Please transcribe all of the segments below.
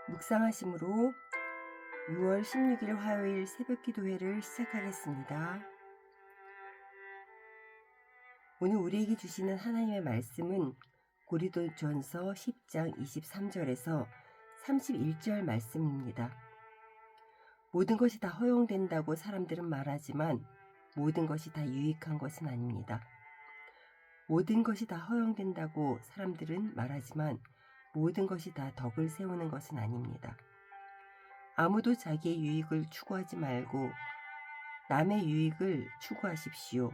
묵상하심으로 6월 16일 화요일 새벽 기도회를 시작하겠습니다. 오늘 우리에게 주시는 하나님의 말씀은 고린도전서 10장 23절에서 31절 말씀입니다. 모든 것이 다 허용된다고 사람들은 말하지만 모든 것이 다 유익한 것은 아닙니다. 모든 것이 다 허용된다고 사람들은 말하지만 모든 것이 다 덕을 세우는 것은 아닙니다. 아무도 자기의 유익을 추구하지 말고 남의 유익을 추구하십시오.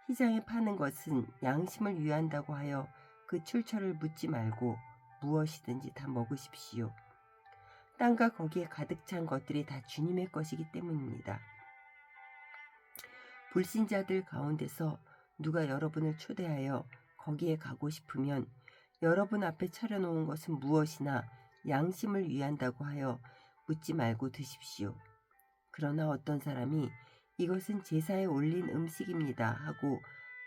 시장에 파는 것은 양심을 위한다고 하여 그 출처를 묻지 말고 무엇이든지 다 먹으십시오. 땅과 거기에 가득 찬 것들이 다 주님의 것이기 때문입니다. 불신자들 가운데서 누가 여러분을 초대하여 거기에 가고 싶으면 여러분 앞에 차려놓은 것은 무엇이나 양심을 위한다고 하여 묻지 말고 드십시오. 그러나 어떤 사람이 이것은 제사에 올린 음식입니다 하고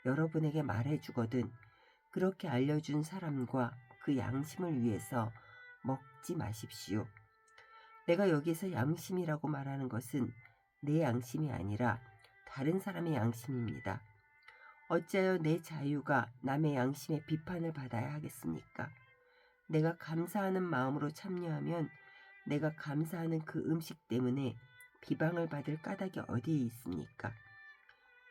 여러분에게 말해주거든 그렇게 알려준 사람과 그 양심을 위해서 먹지 마십시오. 내가 여기서 양심이라고 말하는 것은 내 양심이 아니라 다른 사람의 양심입니다. 어찌하여 내 자유가 남의 양심의 비판을 받아야 하겠습니까? 내가 감사하는 마음으로 참여하면 내가 감사하는 그 음식 때문에 비방을 받을 까닭이 어디에 있습니까?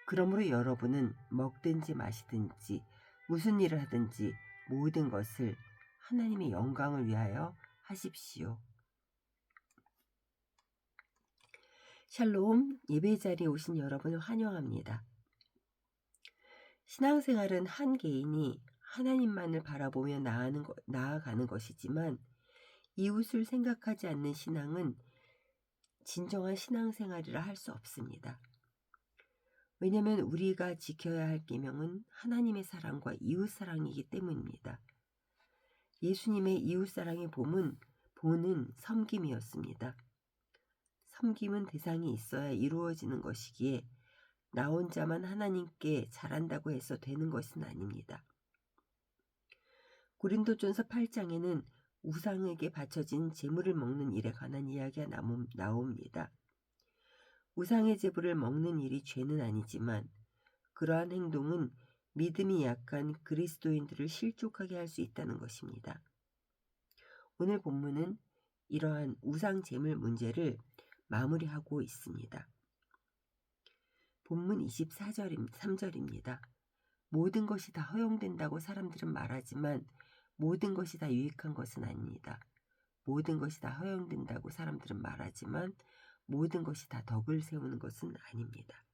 그러므로 여러분은 먹든지 마시든지 무슨 일을 하든지 모든 것을 하나님의 영광을 위하여 하십시오. 샬롬, 예배 자리에 오신 여러분을 환영합니다. 신앙생활은 한 개인이 하나님만을 바라보며 나아가는 것이지만 이웃을 생각하지 않는 신앙은 진정한 신앙생활이라 할 수 없습니다. 왜냐하면 우리가 지켜야 할 계명은 하나님의 사랑과 이웃 사랑이기 때문입니다. 예수님의 이웃 사랑의 본은 섬김이었습니다. 섬김은 대상이 있어야 이루어지는 것이기에 나 혼자만 하나님께 잘한다고 해서 되는 것은 아닙니다. 고린도전서 8장에는 우상에게 바쳐진 제물을 먹는 일에 관한 이야기가 나옵니다. 우상의 제물을 먹는 일이 죄는 아니지만 그러한 행동은 믿음이 약한 그리스도인들을 실족하게 할 수 있다는 것입니다. 오늘 본문은 이러한 우상 제물 문제를 마무리하고 있습니다. 본문 23절입니다. 모든 것이 다 허용된다고 사람들은 말하지만 모든 것이 다 유익한 것은 아닙니다. 모든 것이 다 허용된다고 사람들은 말하지만 모든 것이 다 덕을 세우는 것은 아닙니다.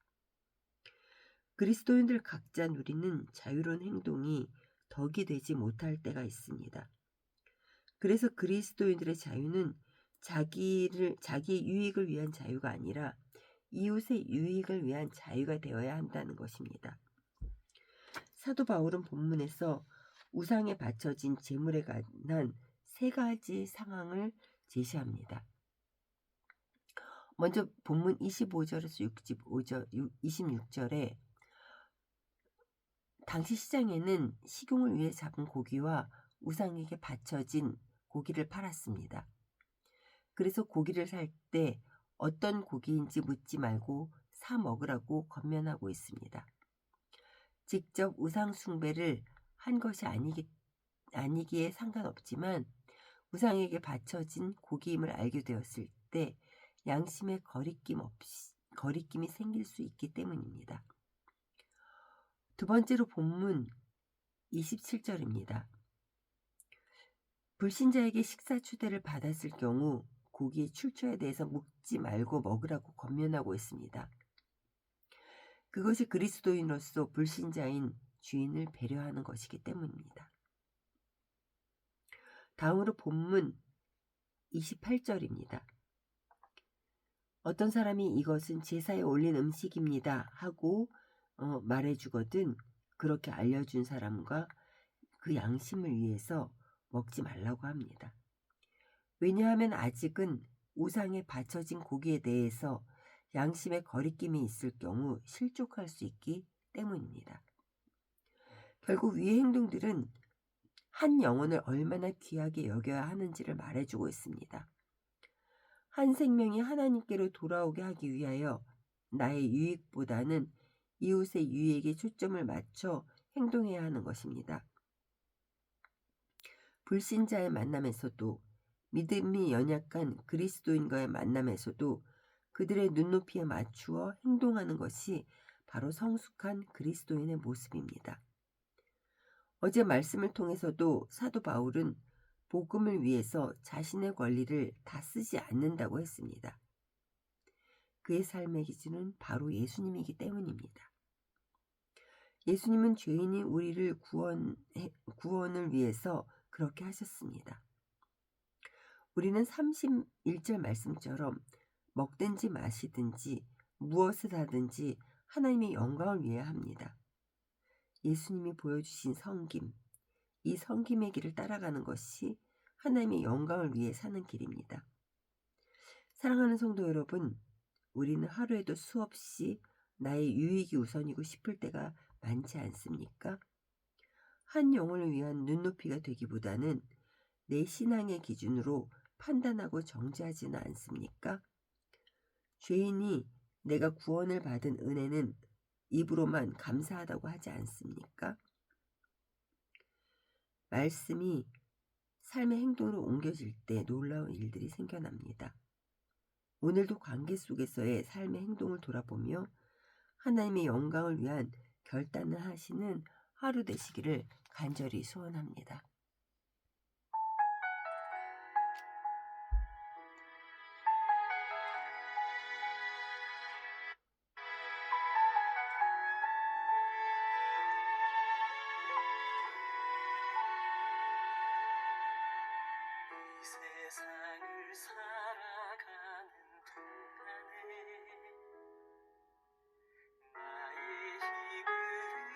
그리스도인들 각자 누리는 자유로운 행동이 덕이 되지 못할 때가 있습니다. 그래서 그리스도인들의 자유는 자기 유익을 위한 자유가 아니라 이웃의 유익을 위한 자유가 되어야 한다는 것입니다. 사도 바울은 본문에서 우상에 바쳐진 제물에 관한 세 가지 상황을 제시합니다. 먼저 본문 25절에서 26절에 당시 시장에는 식용을 위해 잡은 고기와 우상에게 바쳐진 고기를 팔았습니다. 그래서 고기를 살 때 어떤 고기인지 묻지 말고 사 먹으라고 권면하고 있습니다. 직접 우상 숭배를 한 것이 아니기에 상관없지만 우상에게 바쳐진 고기임을 알게 되었을 때 양심의 거리낌이 생길 수 있기 때문입니다. 두 번째로 본문 27절입니다. 불신자에게 식사 초대를 받았을 경우 고기의 출처에 대해서 묻지 말고 먹으라고 권면하고 있습니다. 그것이 그리스도인으로서 불신자인 주인을 배려하는 것이기 때문입니다. 다음으로 본문 28절입니다. 어떤 사람이 이것은 제사에 올린 음식입니다 하고 말해주거든 그렇게 알려준 사람과 그 양심을 위해서 먹지 말라고 합니다. 왜냐하면 아직은 우상에 바쳐진 고기에 대해서 양심의 거리낌이 있을 경우 실족할 수 있기 때문입니다. 결국 위의 행동들은 한 영혼을 얼마나 귀하게 여겨야 하는지를 말해주고 있습니다. 한 생명이 하나님께로 돌아오게 하기 위하여 나의 유익보다는 이웃의 유익에 초점을 맞춰 행동해야 하는 것입니다. 불신자의 만남에서도, 믿음이 연약한 그리스도인과의 만남에서도 그들의 눈높이에 맞추어 행동하는 것이 바로 성숙한 그리스도인의 모습입니다. 어제 말씀을 통해서도 사도 바울은 복음을 위해서 자신의 권리를 다 쓰지 않는다고 했습니다. 그의 삶의 기준은 바로 예수님이기 때문입니다. 예수님은 죄인인 우리를 구원을 위해서 그렇게 하셨습니다. 우리는 31절 말씀처럼 먹든지 마시든지 무엇을 하든지 하나님의 영광을 위해 합니다. 예수님이 보여주신 섬김, 이 섬김의 길을 따라가는 것이 하나님의 영광을 위해 사는 길입니다. 사랑하는 성도 여러분, 우리는 하루에도 수없이 나의 유익이 우선이고 싶을 때가 많지 않습니까? 한 영혼을 위한 눈높이가 되기보다는 내 신앙의 기준으로 판단하고 정죄하지는 않습니까? 죄인이 내가 구원을 받은 은혜는 입으로만 감사하다고 하지 않습니까? 말씀이 삶의 행동으로 옮겨질 때 놀라운 일들이 생겨납니다. 오늘도 관계 속에서의 삶의 행동을 돌아보며 하나님의 영광을 위한 결단을 하시는 하루 되시기를 간절히 소원합니다. 이 세상을 살아가는 동안에 나의 힘을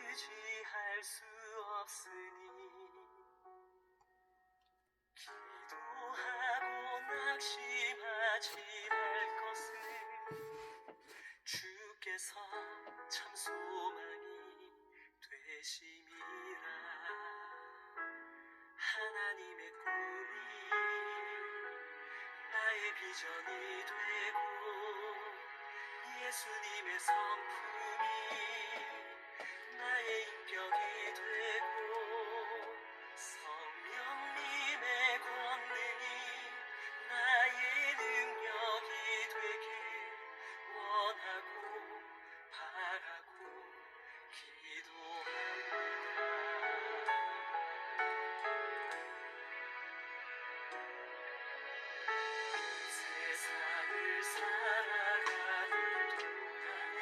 의지할 수 없으니 기도하고 낙심하지 말 것을 주께서 참 소망이 되심이라. 하나님의 꿈이 나의 비전이 되고 예수님의 성품이 나의 인격이 되고 성령님의 권능이 나의 능력이 되길 원하고 바라고 기도합니다. 세상을 살아가는 동안에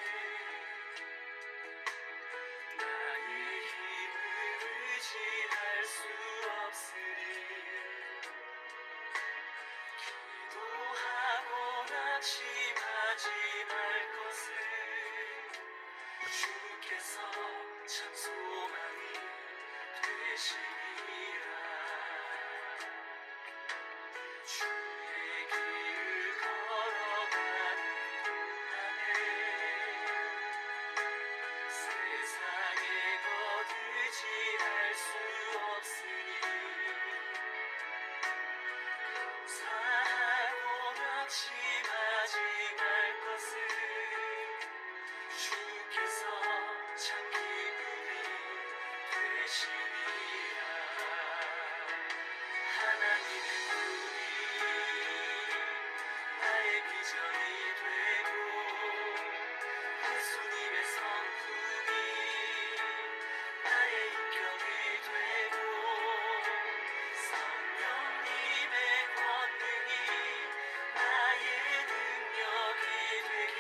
나의 힘을 의지할 수 없으니 기도하고 낙심하지 말 것을 주께서 참 소망이 되시니라. 주의 길을 걸어가는 동안에 세상의 것 의지할 수 없으니 감사하고 낙심하지 말 것을 주께서 참 기쁨이 되시니라. 하나님의 꿈이 나의 비전이 되고 예수님의 성품이 나의 인격이 되고 성령님의 권능이 나의 능력이 되길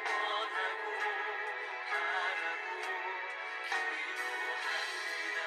원하고 바라고 기도합니다.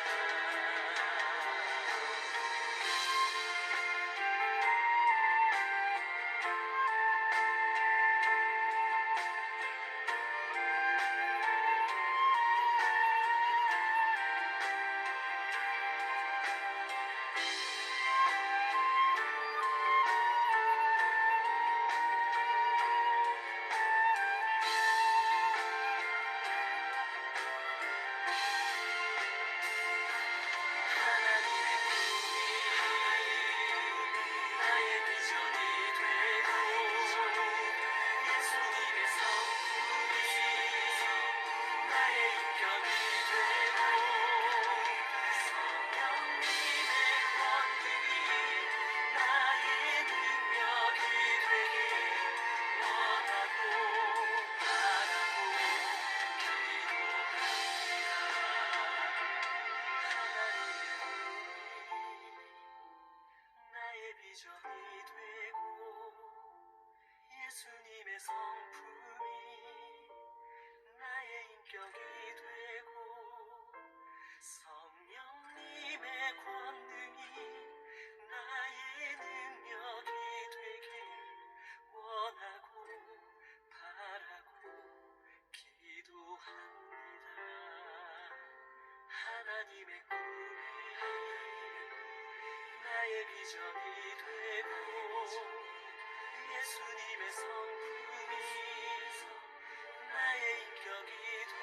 하나님의 꿈이 나의 비전이 되고 예수님의 성품이 나의 인격이 되고